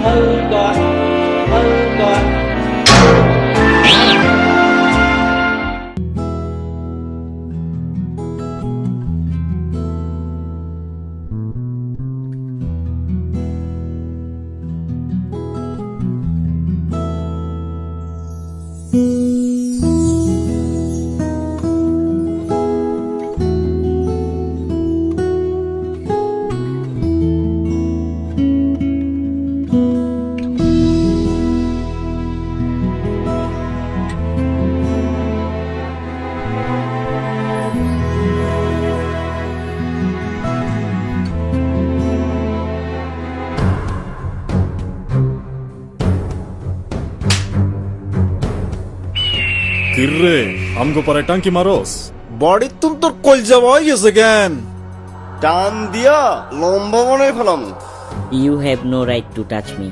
Hold on, hold on. কিরে আমগো পরে টাঙ্কি মারোস? বডির তুম তোর কলজা বয় গেছে কেন? টান দিয়া লম্বা বানাই ফেলাম। You have no right to touch me.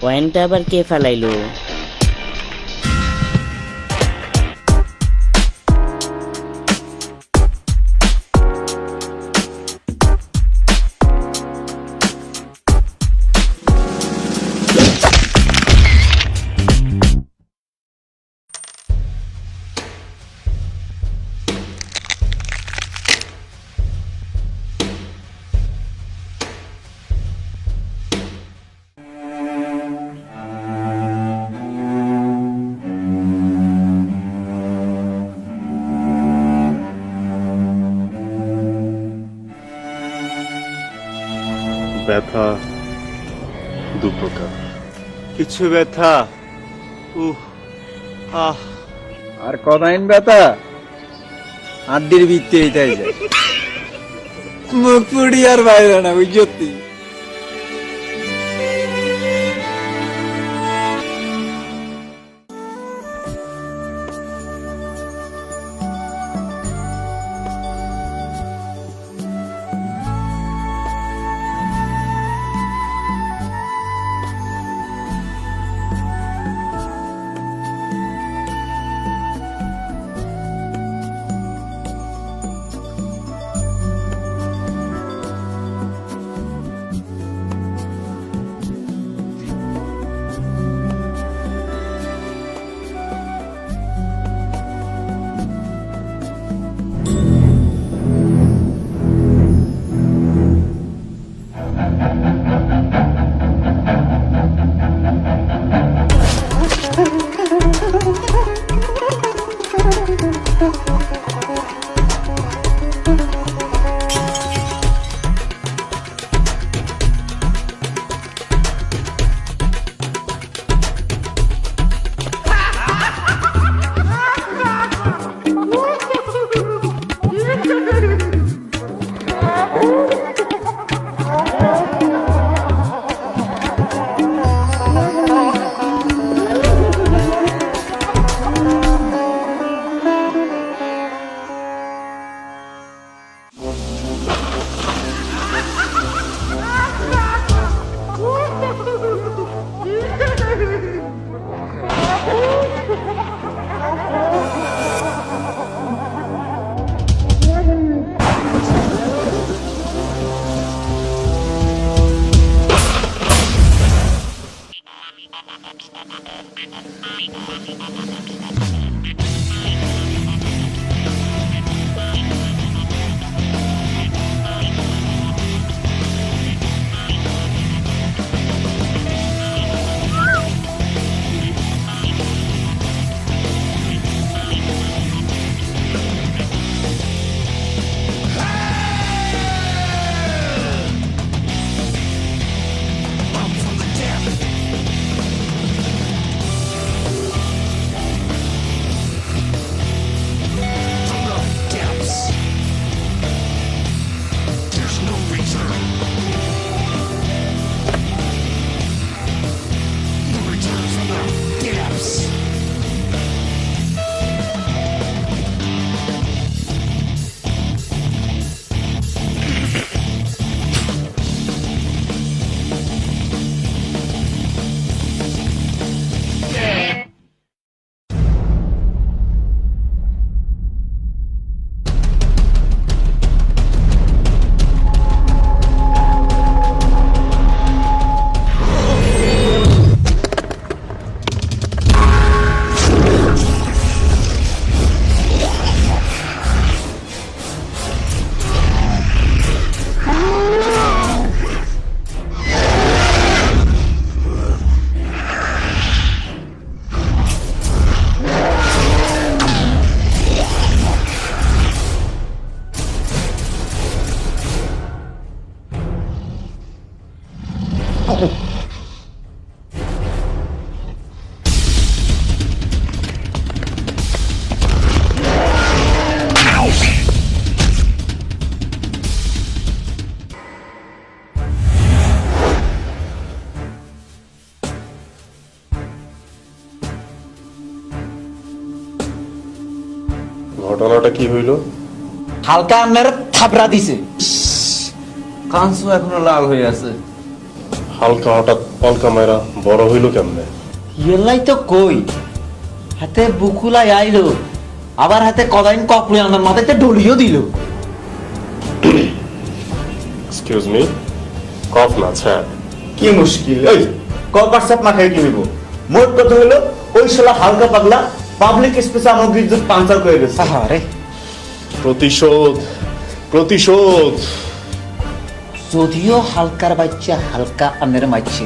পয়েন্টটা আবার কে ফেলাইলো? ব্যথা দু প্রকার। কিছু ব্যথা আহ আর কদাইন ব্যথা আড্ডির ভিত্তি তাই যায় মুখ পুড়ি আর বাইরে না বুঝতি। ঘটনাটা কি হইল? হালকা আপনার থাবড়া দিছে, কাঞ্চু এখনো লাল হয়ে আছে। হালকা হঠাৎ পলকা মায়েরা বড় হইল কেমনে? ইয়েলাই তো কই, হাতে বুকুলাই আইলো, আবার হাতে কদাইন কপড়ে আমার মাথাতে ডলিও দিল। এক্সকিউজ মি, কফ না স্যার। কি মুশকিল, এই কপার সাপ মাথায় কি হইব? মোট কথা হলো ওই শালা হালকা পাগলা পাবলিক স্পেসে আমার বিদ্যুৎ পাঞ্চার করে গেছে। আরে প্রতিশোধ, প্রতিশোধ। যদিও হালকার বাচ্চা হালকা আনের মারছে,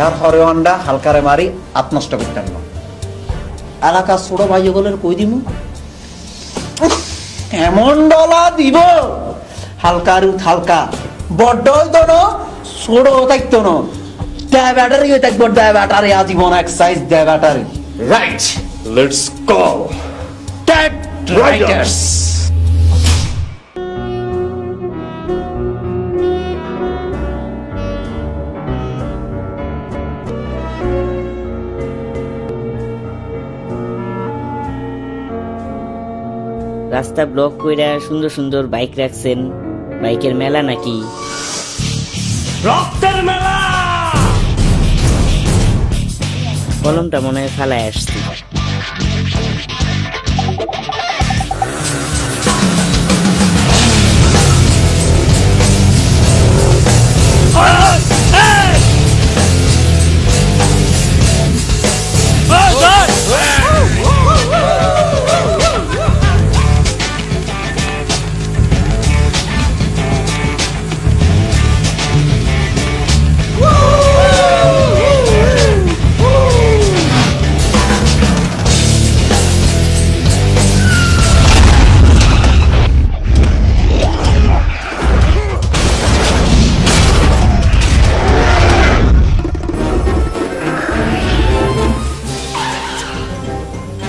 এর হরে আন্ডা হালকারে মারি আত্মনষ্ট করতেন না। এলাকা ছোট ভাই গলের কই দিমু, এমন ডলা দিব হালকার হালকা বড্ড হইতো না, ছোট থাকতো না, ডায়াবেটারি হয়ে থাকবো, ডায়াবেটারি আজীবন এক্সারসাইজ ডায়াবেটারি। Right, let's call Dead Riders. রাস্তা ব্লক কইরা সুন্দর সুন্দর বাইক রাখছেন, বাইকের মেলা নাকি? রক্তের মেলা। কলমটা মনে হয় ফালায় আসছি।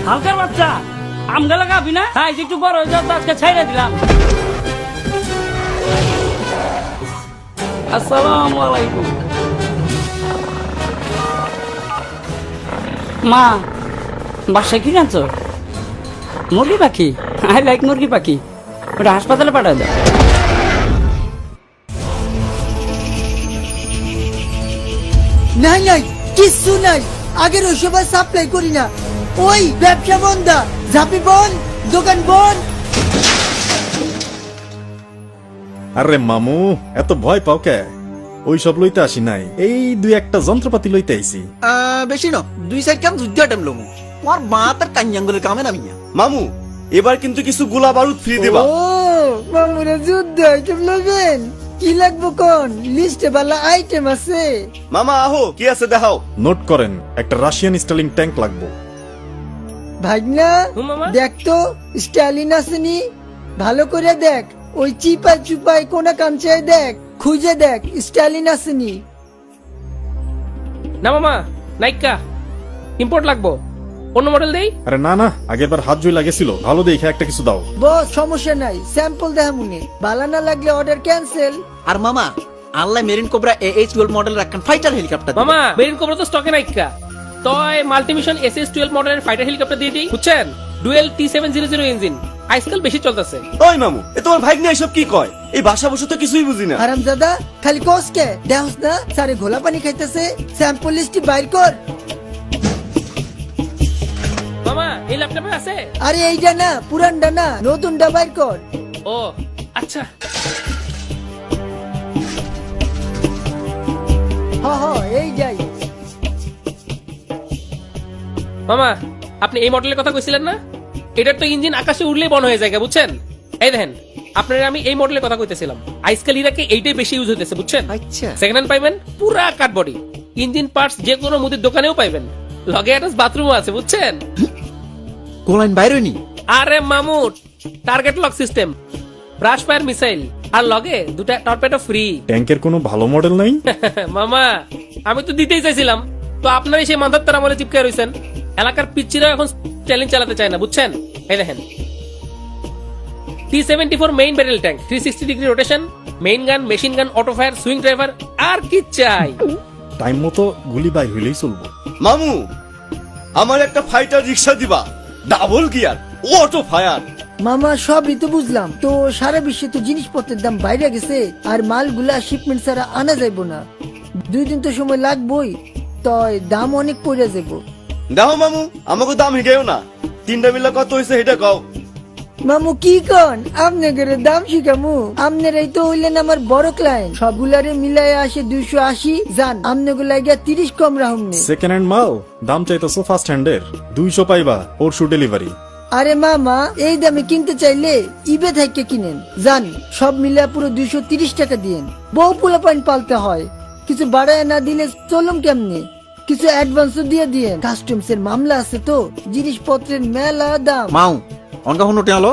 হালকার বাচ্চা আমগা লাগাবি না? হ্যাঁ, একটু বড় হয়ে যাও তো আজকে ছাইড়া দিলাম। আসসালামু আলাইকুম। মা, বাসায় কি জানছো? মুরগি পাখি। আই লাইক মুরগি পাখি। ওটা হাসপাতালে পাঠায় দাও। নাই নাই, কিচ্ছু নাই, আগের ওই সবাই সাপ্লাই করি না। ওই ব্যবসা বন্ধা, ঝাঁপি বন, দোকান বন। আরে মামু, এত ভয় পাও কে? ওই সব লইতে আসি নাই, এই দুই একটা যন্ত্রপাতি লইতে আইছি। বেশি ন, 2 কাম 2 আইটেম লমু। তোমার মাতার কাঞ্জাঙ্গলের কামে নামি না। মামু, এবার কিন্তু কিছু গোলা বারুদ ফ্রি দেবা। ও মামুরা যুদ্ধ আইটেম লবেন? কি লাগবো কোন? লিস্টে বালা আইটেম আছে। মামা আহো, কি আছে দেখাও। নোট করেন, একটা রাশিয়ান স্টাইলিং ট্যাঙ্ক লাগবো। ভাগনা দেখ তো, স্টালিন আসেনি? ভালো করে দেখ, ওই চিপাই চুপাই কোনা কামচায় দেখ, খুঁজে দেখ স্টালিন আসেনি। না মামা, নাইকা ইম্পোর্ট লাগবো, অন্য মডেল দেই। আরে না না, আগের বার হাত জুই লাগেছিল, ভালো দেখে একটা কিছু দাও। বস সমস্যা নাই, স্যাম্পল দেখা মুনে, বালা না লাগলে অর্ডার ক্যান্সেল। আর মামা, আল্লাহ মেরিন কোবরা AH12 মডেল রাখেন ফাইটার হেলিকপ্টার। মামা, মেরিন কোবরা তো স্টকে নাইকা, তয় মাল্টিমিশন SS12 মডেলের ফাইটার হেলিকপ্টার দিয়ে দিই, বুঝছেন? ডুয়েল T700 ইঞ্জিন, আজকাল বেশি চলতেছে। ওই মামু, এ তোমার ভাগ্নে এসব কি কয়? এই ভাষা বসে তো কিছুই বুঝি না। হারামজাদা, খালি কোসকে দেহস না, সারে ঘোলা পানি খাইতেছে। স্যাম্পল লিস্টটি বাইর কর। মামা, এই ল্যাপটপে আছে? আরে এইটা না, পুরানটা না, নতুনটা বাইর কর। ও আচ্ছা। হ হ, এই যাই। মামা, আপনি এই মডেলের কথা কইছিলেন না? এটার তো ইঞ্জিন আকাশে উড়লেই বন্ধ হয়ে যায়, বুঝছেন? এই দেখেন, আপনার আমি এই মডেলের কথা কইতেছিলাম। আজকাল ইরাকে এইটাই বেশি ইউজ হইতেছে, বুঝছেন? আচ্ছা, সেকেন্ড হ্যান্ড পাইবেন, পুরা কাঠ বডি, ইঞ্জিন পার্টস যে কোনো মুদির দোকানেও পাইবেন, লগে অ্যাটাচ বাথরুমও আছে, বুঝছেন? কোলাইন বাইরনি? আরে মামু, target lock system, brush fire missile, আর লগে 2টা টর্পেডো ফ্রি। ট্যাঙ্কের কোনো ভালো মডেল নাই? মামা, আমি তো দিতেই চাইছিলাম, তো আপনারই সেই মাথার তারা বলে চিপকে রয়েছেন। এলাকার পিচ্চিরা এখন চ্যালেঞ্জ চালাতে চায় না, বুঝছেন? এই দেখেন, T74 main barrel tank, 360 degree rotation, main gun, machine gun, auto fire, swing driver, আর কি চাই? টাইম মতো গুলি বাই হইলেই চলবো। মামু, আমার একটা ফাইটার রিক্সা দিবা। Double gear, auto fire. মামা সবই তো বুঝলাম, তো সারা বিশ্বে তো জিনিসপত্রের দাম বাইরে গেছে, আর মালগুলা শিপমেন্ট ছাড়া আনা যাইব না, 2 দিন তো সময় লাগবই, তয় দাম অনেক পড়ে যাব। দেখো মামু, আমাকে দাম হিগেও না, 3টা মিলে কত হয়েছে এটা কও। মামু কি কন, আপনাদের দাম শিখামু? আপনারাই তো হইলেন আমার বড় ক্লায়েন্ট, সবগুলারে মিলাই আসে 280, জান আপনাদের লাগিয়া 30 কম রাহুমনে। সেকেন্ড হ্যান্ড মাল দাম চাইতেছো ফার্স্ট হ্যান্ডের, 200 পাইবা, পরশু ডেলিভারি। আরে মামা, এই দামে কিনতে চাইলে ইবে থেকে কিনেন, জান সব মিলে পুরো 230 টাকা দিয়েন। বউ পোলা পাইন পালতে হয়, কিছু বাড়ায় না দিলে চলুম কেমনে? কিছু অ্যাডভান্সও দিয়ে দিয়েন, কাস্টমস এর মামলা আছে তো, জিনিসপত্রের মেলা দাম। মাও অনকা হনো টিয়ালো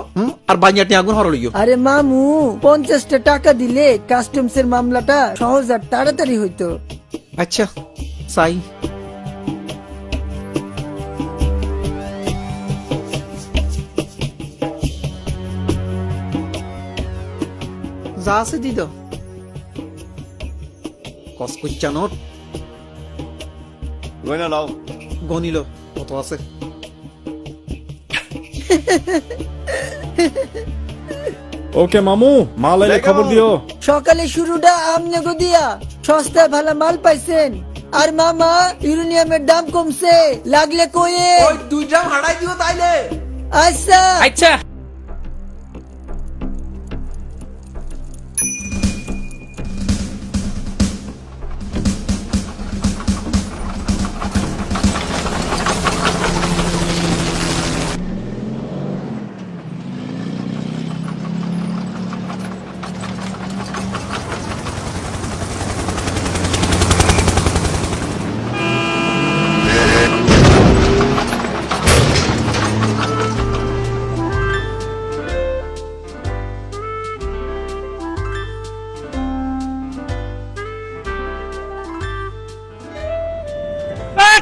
আর বাইয়া টিয়া গুণ হরলিও। আরে মামু, 50টা টাকা দিলে কাস্টমস এর মামলাটা সহজ আর তাড়াতাড়ি হইতো। আচ্ছা সাই যা আছে দিদ কস কুচ্চা নোট গয়না নাও। গনিল কত আছে। ওকে মামু, মাল আইলে দেখা খবর মামু। দিও। সকালে শুরুটা আমনেগো দিয়া, সস্তায় ভালো মাল পাইছেন। আর মামা, ইউরেনিয়ামের দাম কমছে, লাগলে কয়ে। 2 ড্রাম হাড়াই দিও তাইলে। আচ্ছা আচ্ছা,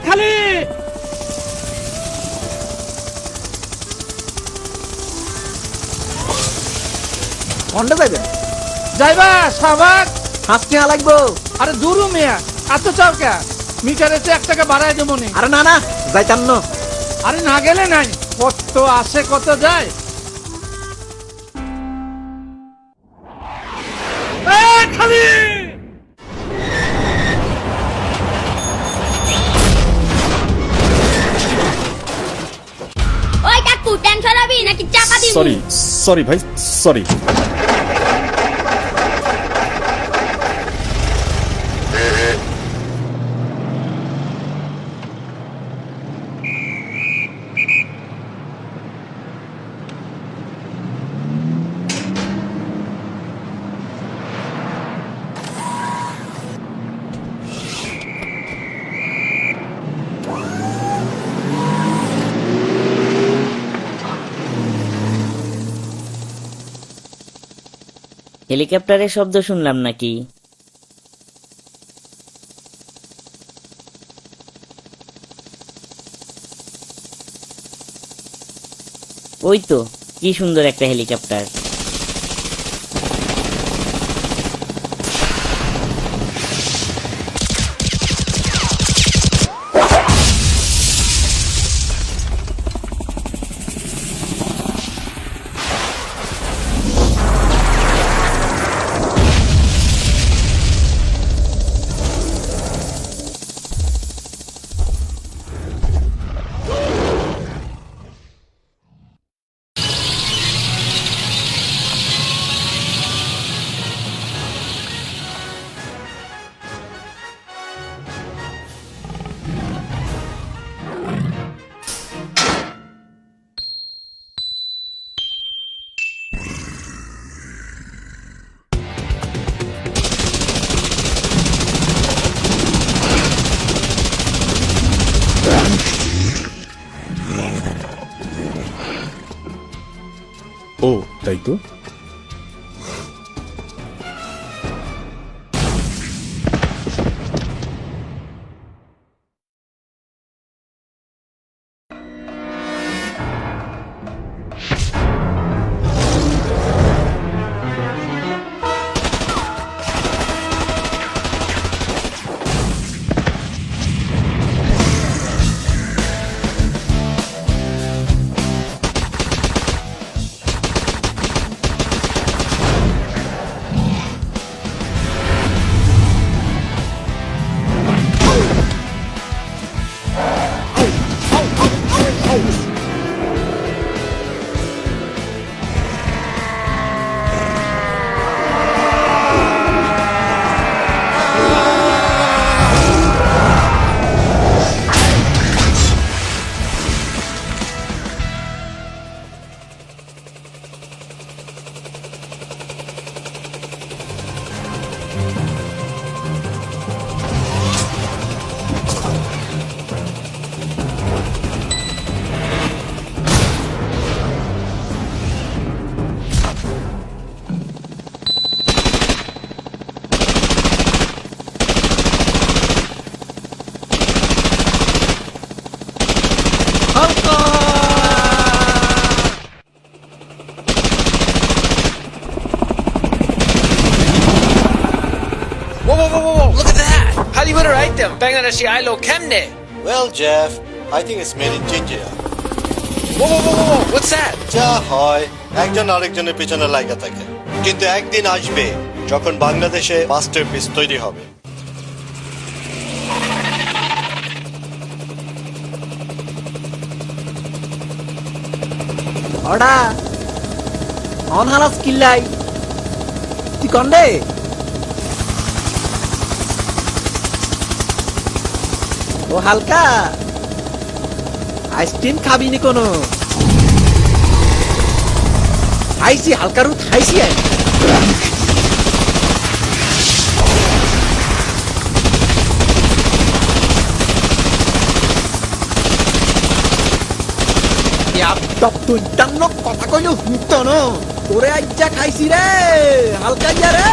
খালি কন্ডা যাইবেন? যাইবা সাবাক? হাঁস টিয়া লাগবো। আরে দুরু মিয়া, এত চাও কে? মিটারে 1 টাকা বাড়ায় দেবো নি। আরে না না যাইতাম না। আরে না গেলে নাই, কত আসে কত যায়। খালি ওই কাকু টেনশন হবি নাকি চাপা দিবি? সরি ভাই, সরি। হেলিকপ্টারের শব্দ শুনলাম নাকি? ওই তো, কি সুন্দর একটা হেলিকপ্টার। ও তাই তো। item Bangladeshi ailo kemne? Well, Jeff, I think it's made in Ginger. Whoa, what's that? যা হয় একজন আরেকজনের পিছনে লাগা থাকে, কিন্তু একদিন আসবে যখন বাংলাদেশে মাস্টারপিস তৈরি হবে। অডা অনহালাস কিল্লাই তুই কন্ডে ও হালকা আইসক্রিম খাবি নি কোনো আইসি হালকা রুট খাইছি তুই টান্ন কথা কইলো হুতো ন তোরে আজ্জা খাইছি রে হালকা যা রে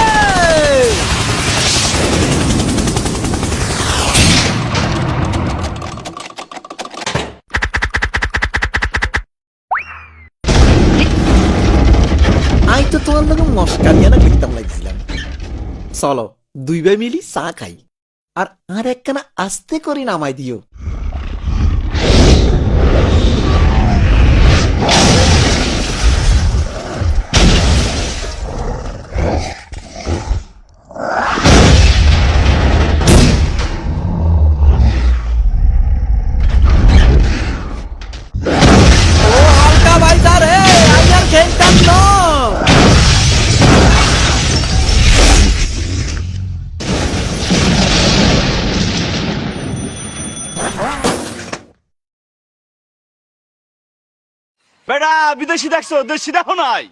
আই তো তোমার লগে মস্কা নিয়ে না করতাম লাগছিলাম চলো দুই ভাই মিলি চা খাই আর একখানা আস্তে করে নামাই দিও বেটা বিদেশি দেখছো, দেশি দেখো নাই?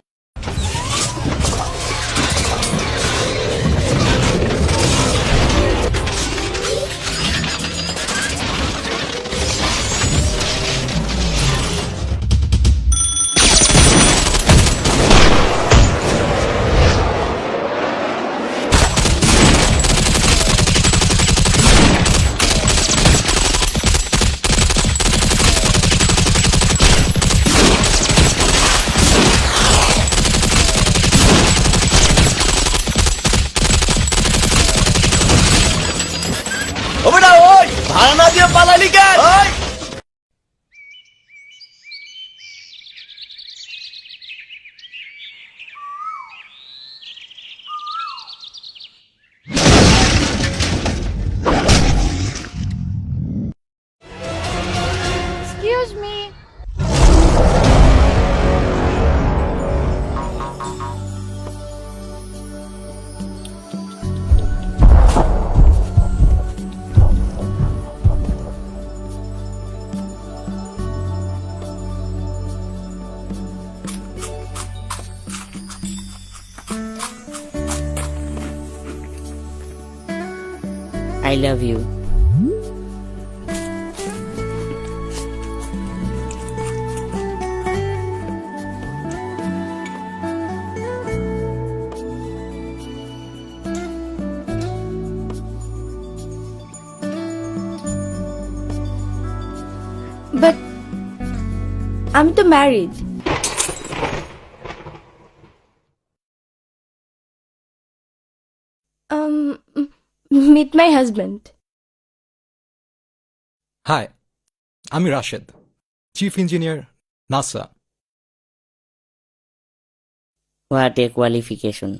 ও বেটা ওই ভাড়া না দিয়ে পালালি কেন? ওই Excuse me. I love you. But I'm তো married. Meet my husband. Hi, আমি Rashed, chief engineer, NASA. What a qualification.